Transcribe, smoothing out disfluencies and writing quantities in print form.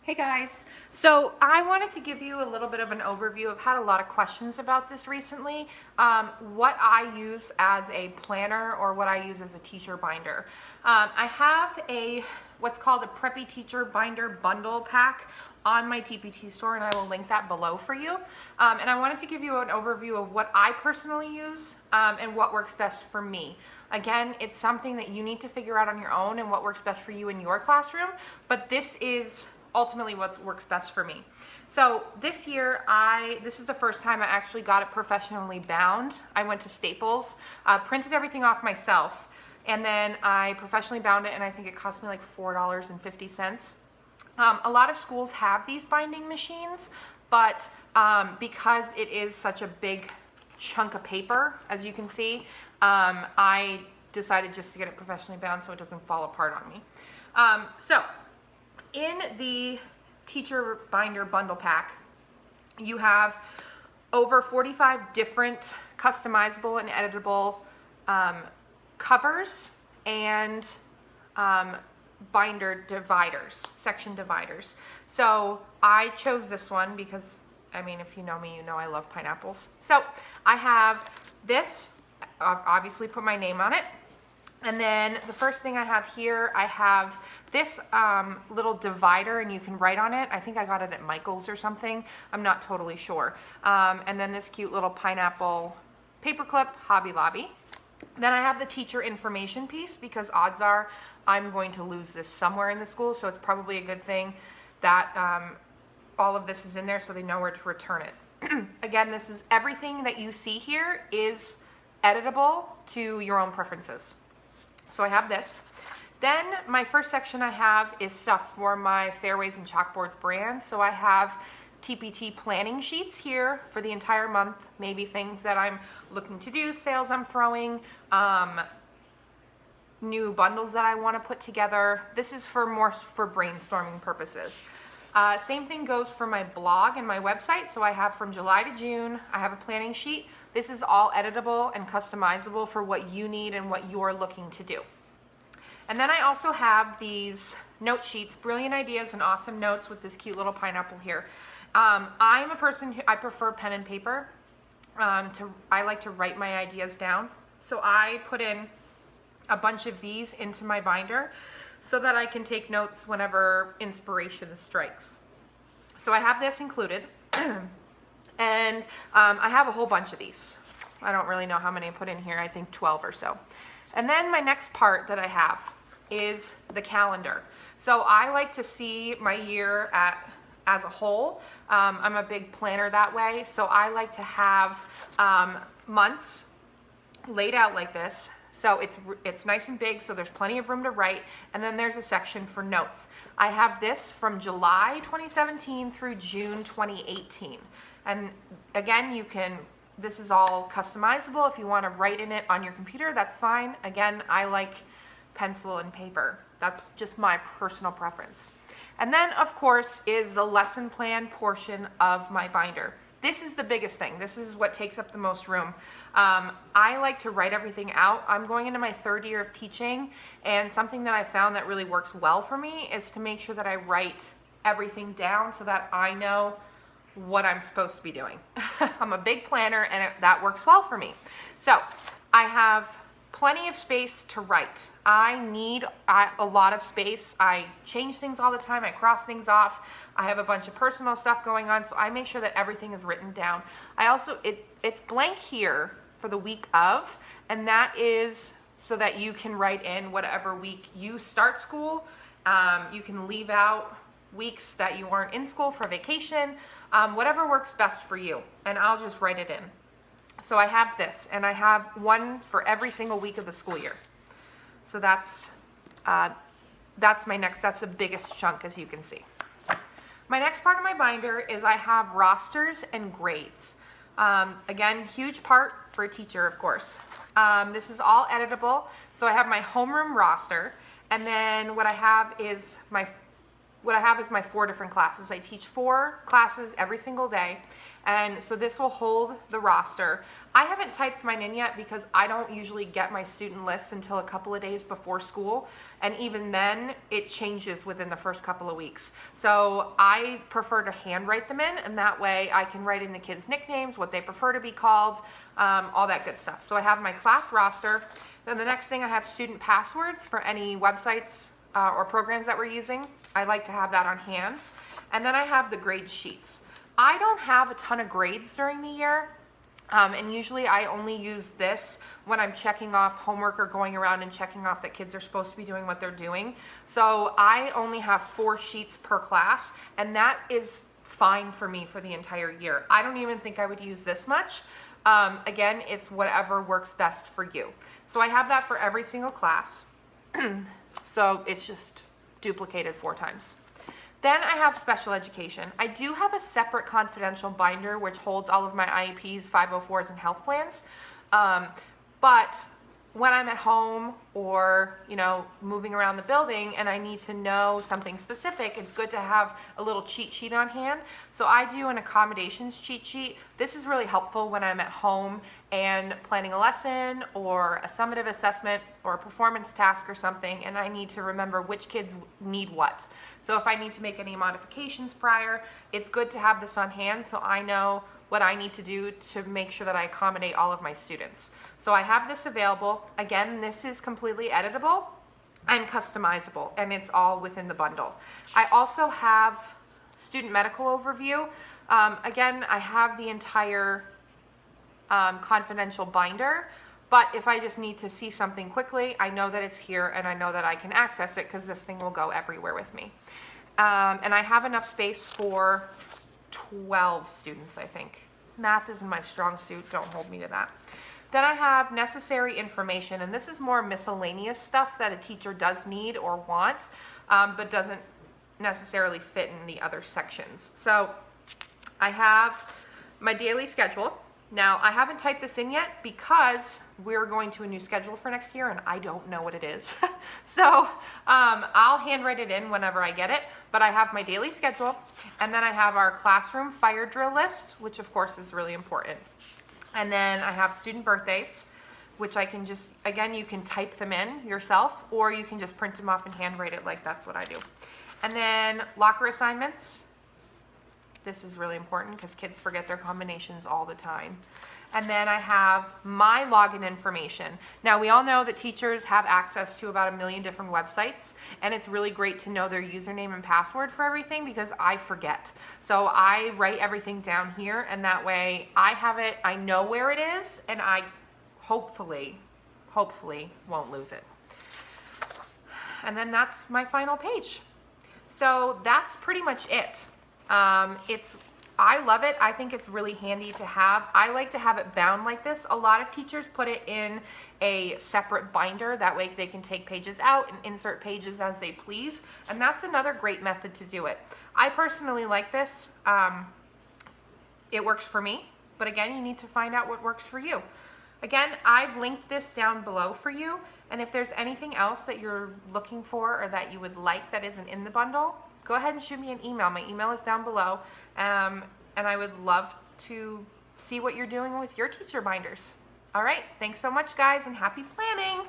Hey guys, so I wanted to give you a little bit of an overview. I've had a lot of questions about this recently. What I use as a planner or what I use as a teacher binder. I have what's called a Preppy teacher binder bundle pack on my TPT store, and I will link that below for you. And I wanted to give you an overview of what I personally use and what works best for me. Again, it's something that you need to figure out on your own and what works best for you in your classroom, but this is ultimately what works best for me. So this year, this is the first time I actually got it professionally bound. I went to Staples, printed everything off myself, and then I professionally bound it, and I think it cost me like $4.50. A lot of schools have these binding machines, but because it is such a big chunk of paper, as you can see, I decided just to get it professionally bound so it doesn't fall apart on me. In the teacher binder bundle pack, you have over 45 different customizable and editable covers and binder dividers, section dividers. So I chose this one because, I mean, if you know me, you know I love pineapples. So I have this, obviously put my name on it. And then the first thing I have here, I have this little divider, and you can write on it. I think I got it at Michael's or something. I'm not totally sure. And then this cute little pineapple paperclip, Hobby Lobby. Then I have the teacher information piece because odds are I'm going to lose this somewhere in the school, so it's probably a good thing that all of this is in there so they know where to return it. Again, this is everything that you see here is editable to your own preferences. So I have this. Then my first section I have is stuff for my Fairways and Chalkboards brand. So I have TPT planning sheets here for the entire month, maybe things that I'm looking to do, sales I'm throwing, new bundles that I want to put together. This is more for brainstorming purposes. Same thing goes for my blog and my website. So I have from July to June, I have a planning sheet. This is all editable and customizable for what you need and what you're looking to do. And then I also have these note sheets, brilliant ideas and awesome notes with this cute little pineapple here. I'm a person who I prefer pen and paper. I like to write my ideas down. So I put in a bunch of these into my binder so that I can take notes whenever inspiration strikes. So I have this included. And I have a whole bunch of these. I don't really know how many I put in here. I think 12 or so. And then my next part that I have is the calendar. So I like to see my year as a whole. I'm a big planner that way. So I like to have months laid out like this. So it's nice and big, so there's plenty of room to write, and then there's a section for notes. I have this from July 2017 through June 2018. And again, this is all customizable. If you want to write in it on your computer, that's fine. Again, I like pencil and paper. That's just my personal preference. And then, of course, is the lesson plan portion of my binder. This is the biggest thing. This is what takes up the most room. I like to write everything out. I'm going into my third year of teaching, and something that I found that really works well for me is to make sure that I write everything down so that I know what I'm supposed to be doing. I'm a big planner, and that works well for me. So I have plenty of space to write. I need a lot of space. I change things all the time. I cross things off. I have a bunch of personal stuff going on, so I make sure that everything is written down. I also, it's blank here for the week of, and that is so that you can write in whatever week you start school. You can leave out weeks that you aren't in school for vacation, whatever works best for you, and I'll just write it in. So I have this, and I have one for every single week of the school year. So that's the biggest chunk, as you can see. My next part of my binder is I have rosters and grades. Again, huge part for a teacher, of course. This is all editable. So I have my homeroom roster, and then what I have is my what I have is my 4 different classes. I teach 4 classes every single day, and so this will hold the roster. I haven't typed mine in yet because I don't usually get my student lists until a couple of days before school, and even then it changes within the first couple of weeks. So I prefer to handwrite them in, and that way I can write in the kids' nicknames, what they prefer to be called, all that good stuff. So I have my class roster. Then the next thing, I have student passwords for any websites or programs that we're using. I like to have that on hand. And then I have the grade sheets. I don't have a ton of grades during the year, and usually I only use this when I'm checking off homework or going around and checking off that kids are supposed to be doing what they're doing. So I only have 4 sheets per class, and that is fine for me for the entire year. I don't even think I would use this much. Again, it's whatever works best for you. So I have that for every single class. So it's just duplicated 4 times. Then I have special education. I do have a separate confidential binder which holds all of my IEPs, 504s, and health plans. But when I'm at home or, moving around the building and I need to know something specific, it's good to have a little cheat sheet on hand. So I do an accommodations cheat sheet. This is really helpful when I'm at home and planning a lesson or a summative assessment or a performance task or something, and I need to remember which kids need what. So if I need to make any modifications prior, it's good to have this on hand so I know what I need to do to make sure that I accommodate all of my students. So I have this available. Again, this is completely editable and customizable, and it's all within the bundle. I also have student medical overview. Again, I have the entire confidential binder, but if I just need to see something quickly, I know that it's here and I know that I can access it because this thing will go everywhere with me. And I have enough space for 12 students, I think. Math isn't my strong suit, don't hold me to that. Then I have necessary information, and this is more miscellaneous stuff that a teacher does need or want, but doesn't necessarily fit in the other sections. So I have my daily schedule. Now, I haven't typed this in yet because we're going to a new schedule for next year and I don't know what it is. So I'll handwrite it in whenever I get it, but I have my daily schedule, and then I have our classroom fire drill list, which of course is really important. And then I have student birthdays, which I can just, again, you can type them in yourself or you can just print them off and handwrite it, like that's what I do. And then locker assignments. This is really important because kids forget their combinations all the time. And then I have my login information. Now, we all know that teachers have access to about 1 million different websites, and it's really great to know their username and password for everything because I forget. So I write everything down here, and that way I have it, I know where it is, and I hopefully won't lose it. And then that's my final page. So that's pretty much it. I love it. I think it's really handy to have. I like to have it bound like this. A lot of teachers put it in a separate binder. That way they can take pages out and insert pages as they please. And that's another great method to do it. I personally like this. It works for me. But again, you need to find out what works for you. Again, I've linked this down below for you. And if there's anything else that you're looking for or that you would like that isn't in the bundle, go ahead and shoot me an email. My email is down below, and I would love to see what you're doing with your teacher binders. All right, thanks so much, guys, and happy planning.